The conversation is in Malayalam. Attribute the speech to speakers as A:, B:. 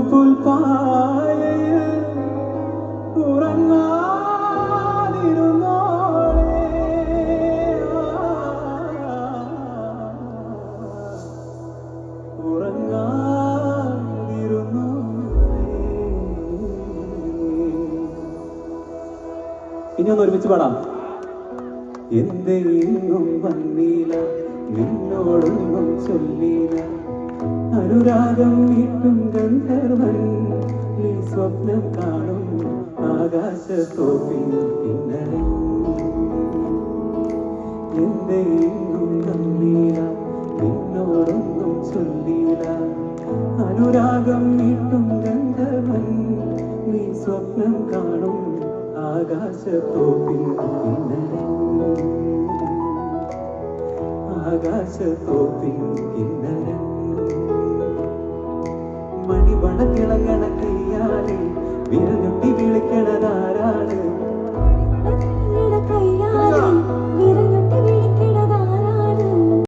A: പുൽപ്പായയിൽ ഉറങ്ങാതിരുന്നോളെ ഇനി ഒന്ന് ഒരുമിച്ച് പാടാം. എന്റെ ഇന്നും വന്നീല നിന്നോടൊന്നും ചൊല്ലില അനുരാഗം വീട്ടും ഗന്ധർവൻ നീ സ്വപ്നം കാണും ആകാശത്തോപ്പിൽ ഇന്നലെ എന്റെ ഇന്നും വന്നീല നിന്നോടൊന്നും ചൊല്ലില അനുരാഗം വീട്ടും ഗന്ധർവൻ നീ സ്വപ്നം കാണും ആകാശത്തോപ്പിൽ ഇന്നലെ ആകാശത്തോപ്പിൽ ഇന്നലെ മണിവണ തിളങ്ങണ കയ്യാലെ വിരൽ